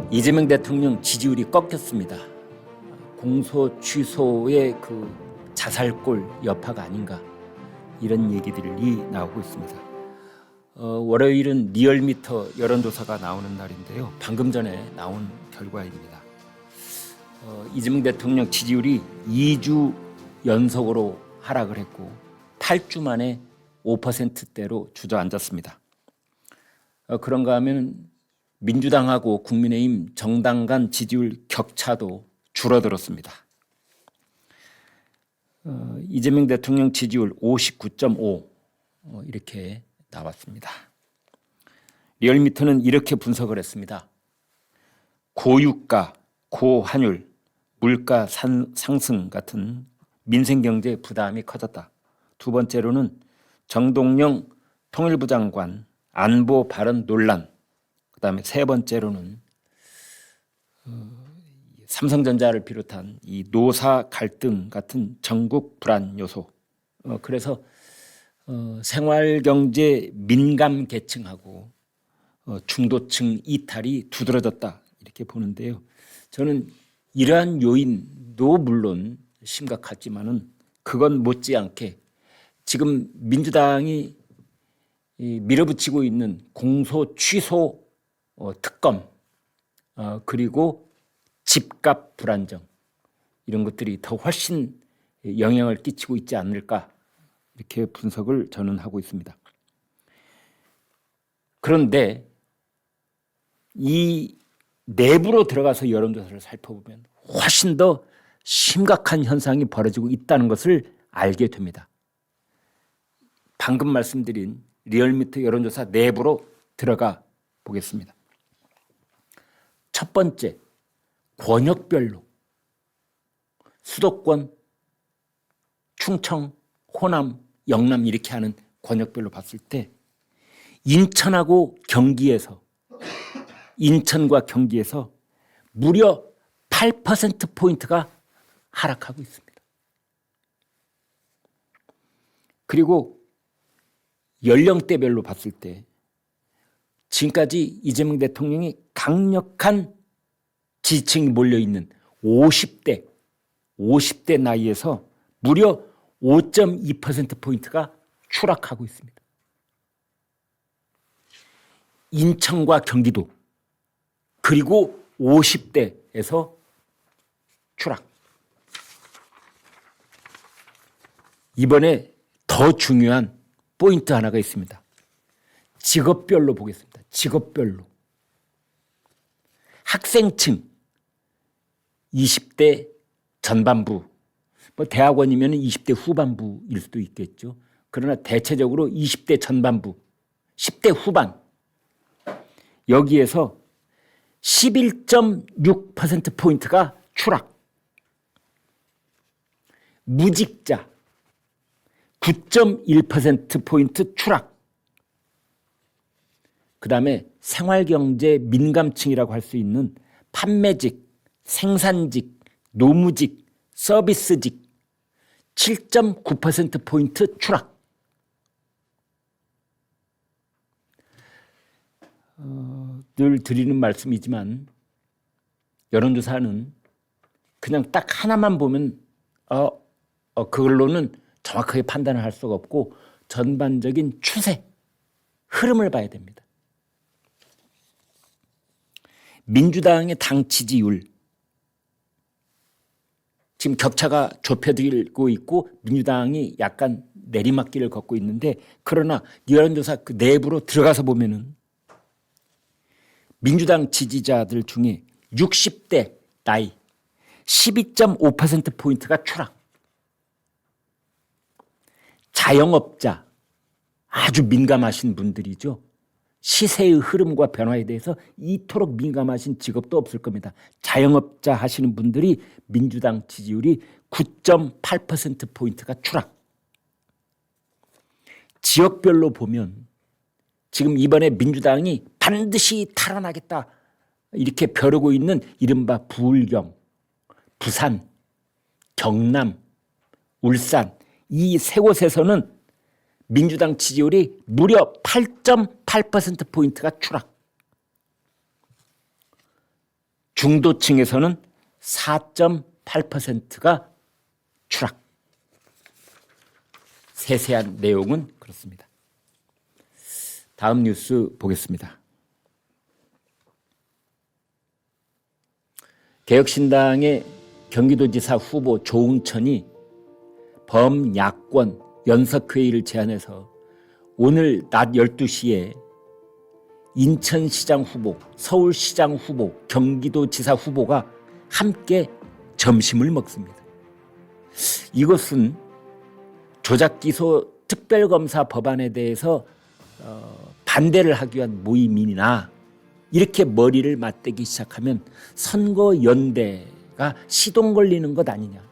이재명 대통령 지지율이 꺾였습니다. 공소 취소의 그 자살골 여파가 아닌가, 이런 얘기들이 나오고 있습니다. 월요일은 리얼미터 여론조사가 나오는 날인데요. 방금 전에 나온 결과입니다. 이재명 대통령 지지율이 2주 연속으로 하락을 했고 8주 만에 5%대로 주저앉았습니다. 그런가 하면 민주당하고 국민의힘 정당 간 지지율 격차도 줄어들었습니다. 이재명 대통령 지지율 59.5 이렇게 나왔습니다. 리얼미터는 이렇게 분석을 했습니다. 고유가, 고환율, 물가 상승 같은 민생경제 부담이 커졌다. 두 번째로는 정동영 통일부 장관 안보 발언 논란, 그다음에 세 번째로는 삼성전자를 비롯한 이 노사 갈등 같은 전국 불안 요소. 그래서 생활경제 민감 계층하고 중도층 이탈이 두드러졌다, 이렇게 보는데요. 저는 이러한 요인도 물론 심각하지만은 그건 못지않게 지금 민주당이 밀어붙이고 있는 공소 취소 특검, 그리고 집값 불안정, 이런 것들이 더 훨씬 영향을 끼치고 있지 않을까, 이렇게 분석을 저는 하고 있습니다. 그런데 이 내부로 들어가서 여론조사를 살펴보면 훨씬 더 심각한 현상이 벌어지고 있다는 것을 알게 됩니다. 방금 말씀드린 리얼미터 여론조사 내부로 들어가 보겠습니다. 첫 번째, 권역별로 수도권, 충청, 호남, 영남 이렇게 하는 권역별로 봤을 때 인천과 경기에서 무려 8%포인트가 하락하고 있습니다. 그리고 연령대별로 봤을 때 지금까지 이재명 대통령이 강력한 지지층이 몰려있는 50대 나이에서 무려 5.2%포인트가 추락하고 있습니다. 인천과 경기도, 그리고 50대에서 추락. 이번에 더 중요한 포인트 하나가 있습니다. 직업별로 보겠습니다. 직업별로. 학생층 20대 전반부, 대학원이면 20대 후반부일 수도 있겠죠. 그러나 대체적으로 20대 전반부, 10대 후반, 여기에서 11.6%포인트가 추락. 무직자 9.1%포인트 추락. 그 다음에 생활경제 민감층이라고 할 수 있는 판매직, 생산직, 노무직, 서비스직 7.9%포인트 추락. 늘 드리는 말씀이지만 여론조사는 그냥 딱 하나만 보면 그걸로는 정확하게 판단을 할 수가 없고 전반적인 추세, 흐름을 봐야 됩니다. 민주당의 당 지지율 지금 격차가 좁혀지고 있고 민주당이 약간 내리막길을 걷고 있는데, 그러나 여론조사 그 내부로 들어가서 보면은 민주당 지지자들 중에 60대 나이 12.5%포인트가 추락. 자영업자, 아주 민감하신 분들이죠. 시세의 흐름과 변화에 대해서 이토록 민감하신 직업도 없을 겁니다. 자영업자 하시는 분들이 민주당 지지율이 9.8%포인트가 추락. 지역별로 보면 지금 이번에 민주당이 반드시 탈환하겠다 이렇게 벼르고 있는 이른바 부울경, 부산, 경남, 울산 이 세 곳에서는 민주당 지지율이 무려 8.8%포인트가 추락. 중도층에서는 4.8%가 추락. 세세한 내용은 그렇습니다. 다음 뉴스 보겠습니다. 개혁신당의 경기도지사 후보 조응천이 범야권 연석회의를 제안해서 오늘 낮 12시에 인천시장 후보, 서울시장 후보, 경기도지사 후보가 함께 점심을 먹습니다. 이것은 조작기소 특별검사 법안에 대해서 반대를 하기 위한 모임이나 이렇게 머리를 맞대기 시작하면 선거연대가 시동 걸리는 것 아니냐.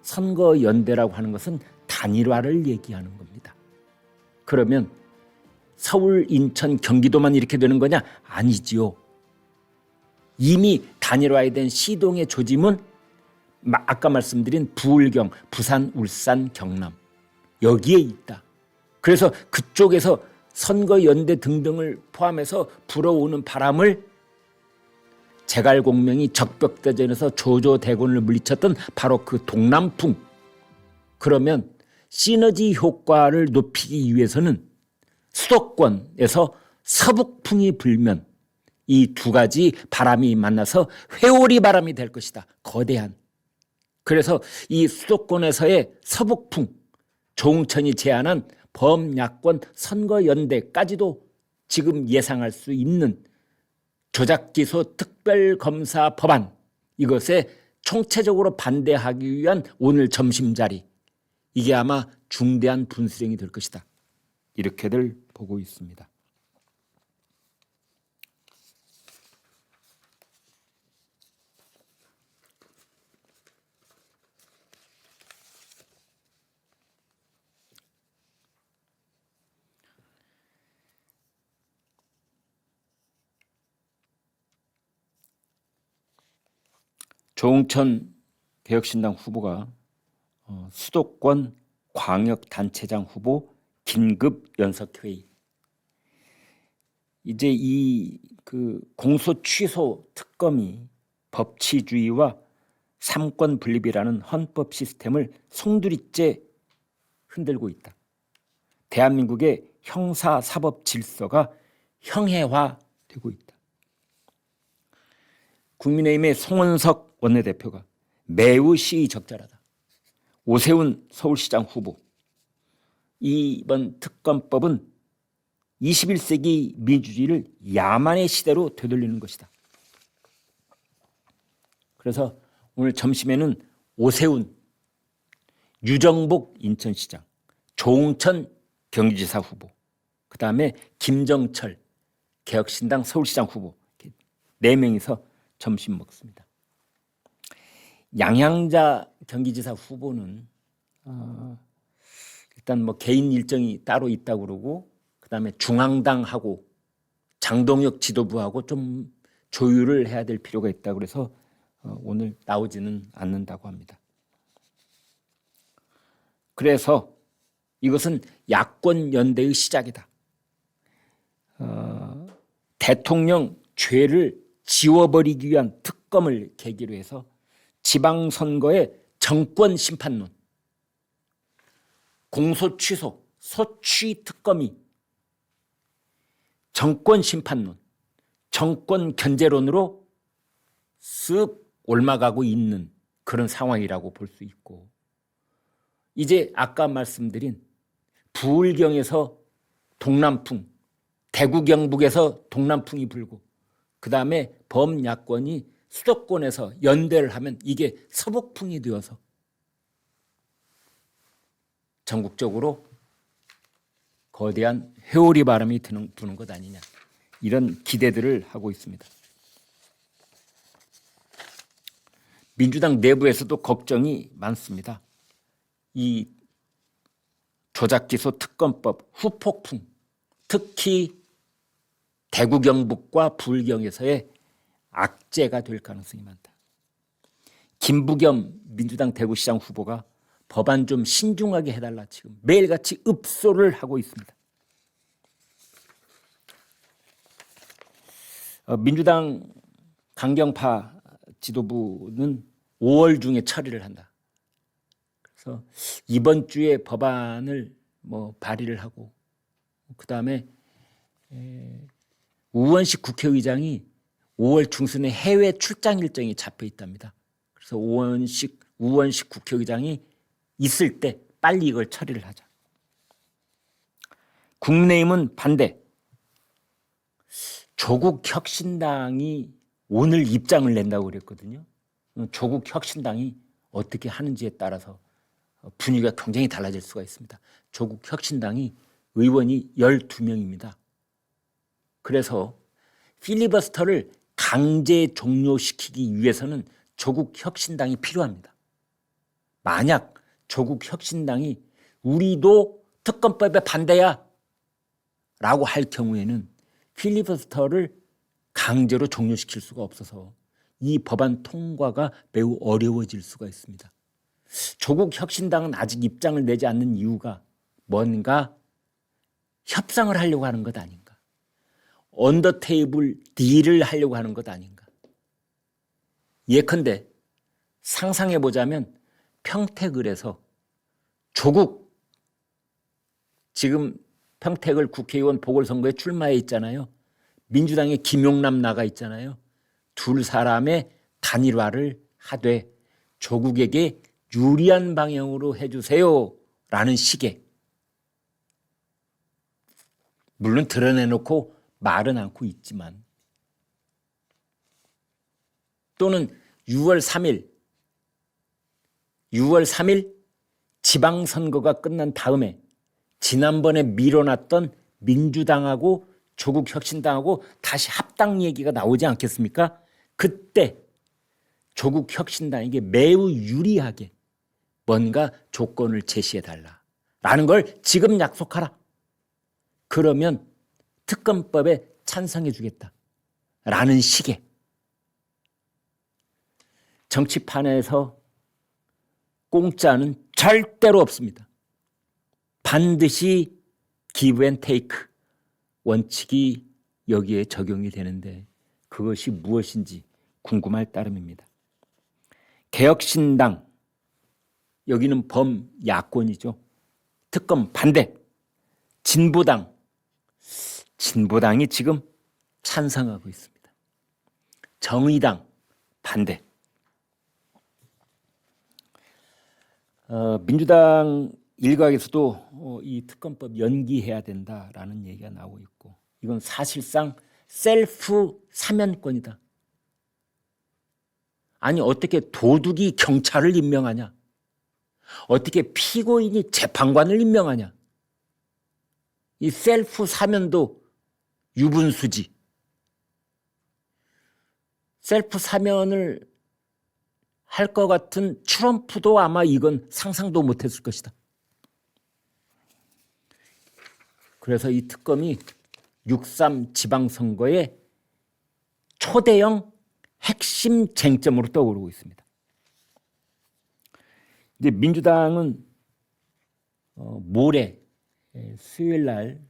선거연대라고 하는 것은 단일화를 얘기하는 겁니다. 그러면 서울, 인천, 경기도만 이렇게 되는 거냐? 아니지요. 이미 단일화에 대한 시동의 조짐은 아까 말씀드린 부울경, 부산, 울산, 경남 여기에 있다. 그래서 그쪽에서 선거연대 등등을 포함해서 불어오는 바람을 제갈공명이 적벽대전에서 조조대군을 물리쳤던 바로 그 동남풍. 그러면 시너지 효과를 높이기 위해서는 수도권에서 서북풍이 불면 이 두 가지 바람이 만나서 회오리 바람이 될 것이다. 거대한. 그래서 이 수도권에서의 서북풍, 조응천이 제안한 범야권 선거연대까지도 지금 예상할 수 있는 조작기소 특별검사 법안, 이것에 총체적으로 반대하기 위한 오늘 점심자리, 이게 아마 중대한 분수령이 될 것이다. 이렇게들 보고 있습니다. 조응천 개혁신당 후보가 수도권 광역단체장 후보 긴급 연석회의. 이제 이 공소 취소 특검이 법치주의와 삼권 분립이라는 헌법 시스템을 송두리째 흔들고 있다. 대한민국의 형사사법 질서가 형해화되고 있다. 국민의힘의 송원석 원내대표가 매우 시의적절하다. 오세훈 서울시장 후보, 이번 특검법은 21세기 민주주의를 야만의 시대로 되돌리는 것이다. 그래서 오늘 점심에는 오세훈, 유정복 인천시장, 조응천 경기지사 후보, 그 다음에 김정철 개혁신당 서울시장 후보, 4명이서 점심 먹습니다. 양양자 경기지사 후보는 일단 뭐 개인 일정이 따로 있다고 그러고, 그 다음에 중앙당하고 장동혁 지도부하고 좀 조율을 해야 될 필요가 있다고 그래서 오늘 나오지는 않는다고 합니다. 그래서 이것은 야권 연대의 시작이다. 대통령 죄를 지워버리기 위한 특검을 계기로 해서 지방선거의 정권 심판론, 공소 취소, 소취 특검이 정권 심판론, 정권 견제론으로 쓱 옮아가고 있는 그런 상황이라고 볼 수 있고, 이제 아까 말씀드린 부울경에서 동남풍, 대구 경북에서 동남풍이 불고, 그 다음에 범야권이 수도권에서 연대를 하면 이게 서북풍이 되어서 전국적으로 거대한 회오리 바람이 부는 것 아니냐, 이런 기대들을 하고 있습니다. 민주당 내부에서도 걱정이 많습니다. 이 조작기소 특검법 후폭풍, 특히 대구 경북과 부울경에서의 악재가 될 가능성이 많다. 김부겸 민주당 대구시장 후보가 법안 좀 신중하게 해달라 지금 매일같이 읍소를 하고 있습니다. 민주당 강경파 지도부는 5월 중에 처리를 한다. 그래서 이번 주에 법안을 발의를 하고 그다음에 우원식 국회의장이 5월 중순에 해외 출장 일정이 잡혀 있답니다. 그래서 우원식 국회의장이 있을 때 빨리 이걸 처리를 하자. 국민의힘은 반대. 조국혁신당이 오늘 입장을 낸다고 그랬거든요. 조국혁신당이 어떻게 하는지에 따라서 분위기가 굉장히 달라질 수가 있습니다. 조국혁신당이 의원이 12명입니다. 그래서 필리버스터를 강제 종료시키기 위해서는 조국혁신당이 필요합니다. 만약 조국혁신당이 우리도 특검법에 반대야 라고 할 경우에는 필리버스터를 강제로 종료시킬 수가 없어서 이 법안 통과가 매우 어려워질 수가 있습니다. 조국혁신당은 아직 입장을 내지 않는 이유가 뭔가 협상을 하려고 하는 것 아닌가? 언더테이블 딜을 하려고 하는 것 아닌가? 예컨대 상상해보자면 평택을에서 조국, 지금 평택을 국회의원 보궐선거에 출마해 있잖아요. 민주당의 김용남 나가 있잖아요. 두 사람의 단일화를 하되 조국에게 유리한 방향으로 해주세요 라는 식의, 물론 드러내놓고 말은 않고 있지만, 또는 6월 3일 지방선거가 끝난 다음에 지난번에 밀어놨던 민주당하고 조국혁신당하고 다시 합당 얘기가 나오지 않겠습니까? 그때 조국혁신당에게 매우 유리하게 뭔가 조건을 제시해달라라는 걸 지금 약속하라. 그러면 특검법에 찬성해주겠다라는 식의, 정치판에서 공짜는 절대로 없습니다. 반드시 기브 앤 테이크 원칙이 여기에 적용이 되는데 그것이 무엇인지 궁금할 따름입니다. 개혁신당, 여기는 범야권이죠. 특검 반대. 진보당이 지금 찬성하고 있습니다. 정의당 반대. 민주당 일각에서도 이 특검법 연기해야 된다라는 얘기가 나오고 있고, 이건 사실상 셀프 사면권이다. 아니 어떻게 도둑이 경찰을 임명하냐? 어떻게 피고인이 재판관을 임명하냐? 이 셀프 사면도 유분수지. 셀프 사면을 할 것 같은 트럼프도 아마 이건 상상도 못했을 것이다. 그래서 이 특검이 6.3 지방선거의 초대형 핵심 쟁점으로 떠오르고 있습니다. 이제 민주당은 모레 수요일 날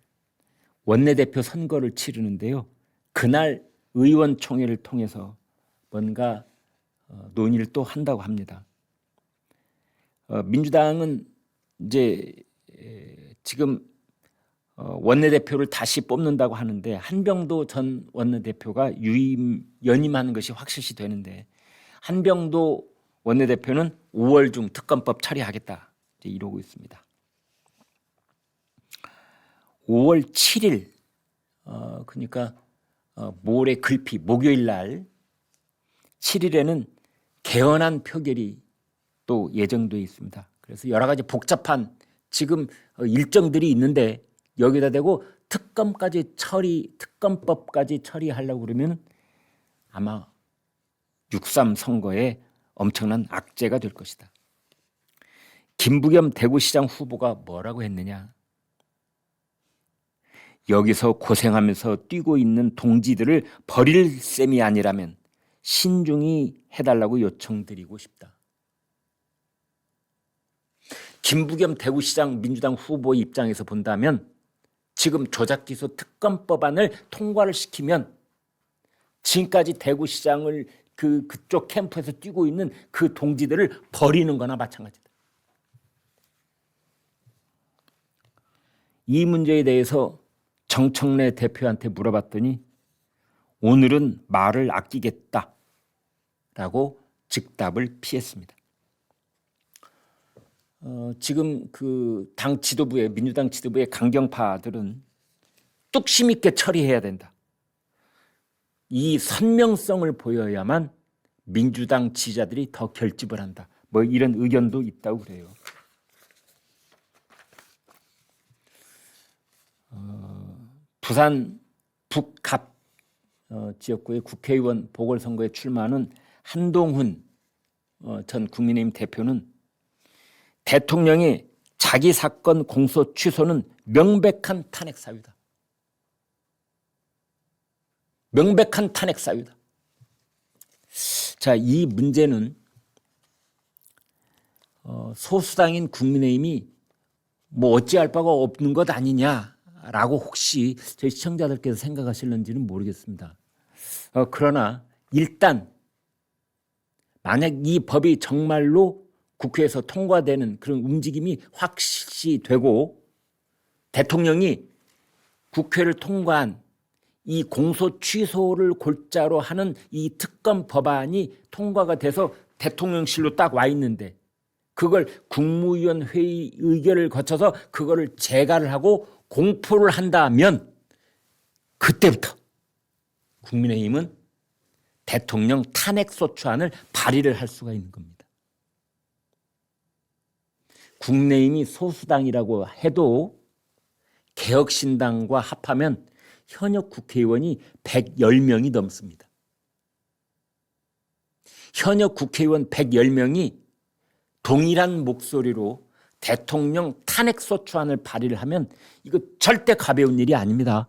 원내대표 선거를 치르는데요. 그날 의원총회를 통해서 뭔가 논의를 또 한다고 합니다. 민주당은 이제 지금 원내대표를 다시 뽑는다고 하는데, 한병도 전 원내대표가 연임하는 것이 확실시 되는데, 한병도 원내대표는 5월 중 특검법 처리하겠다 이제 이러고 있습니다. 5월 7일 그러니까 모레 글피 목요일 날 7일에는 개헌안 표결이 또 예정돼 있습니다. 그래서 여러 가지 복잡한 지금 일정들이 있는데 여기다 대고 특검법까지 처리하려고 그러면 아마 6.3 선거에 엄청난 악재가 될 것이다. 김부겸 대구시장 후보가 뭐라고 했느냐? 여기서 고생하면서 뛰고 있는 동지들을 버릴 셈이 아니라면 신중히 해달라고 요청드리고 싶다. 김부겸 대구시장 민주당 후보 입장에서 본다면 지금 조작기소 특검법안을 통과를 시키면 지금까지 대구시장을 그쪽 캠프에서 뛰고 있는 그 동지들을 버리는 거나 마찬가지다. 이 문제에 대해서 정청래 대표한테 물어봤더니 오늘은 말을 아끼겠다라고 즉답을 피했습니다. 지금 그 당 지도부의 민주당 지도부의 강경파들은 뚝심 있게 처리해야 된다. 이 선명성을 보여야만 민주당 지지자들이 더 결집을 한다. 뭐 이런 의견도 있다고 그래요. 부산 북갑 지역구의 국회의원 보궐선거에 출마하는 한동훈 전 국민의힘 대표는 대통령의 자기 사건 공소 취소는 명백한 탄핵 사유다. 명백한 탄핵 사유다. 자, 이 문제는 소수당인 국민의힘이 뭐 어찌할 바가 없는 것 아니냐라고 혹시 저희 시청자들께서 생각하실는지는 모르겠습니다. 그러나 일단 만약 이 법이 정말로 국회에서 통과되는 그런 움직임이 확실시 되고 대통령이 국회를 통과한 이 공소 취소를 골자로 하는 이 특검 법안이 통과가 돼서 대통령실로 딱 와 있는데 그걸 국무위원 회의 의결을 거쳐서 그거를 재가를 하고 공포를 한다면 그때부터 국민의힘은 대통령 탄핵소추안을 발의를 할 수가 있는 겁니다. 국민의힘이 소수당이라고 해도 개혁신당과 합하면 현역 국회의원이 110명이 넘습니다. 현역 국회의원 110명이 동일한 목소리로 대통령 탄핵소추안을 발의를 하면 이거 절대 가벼운 일이 아닙니다.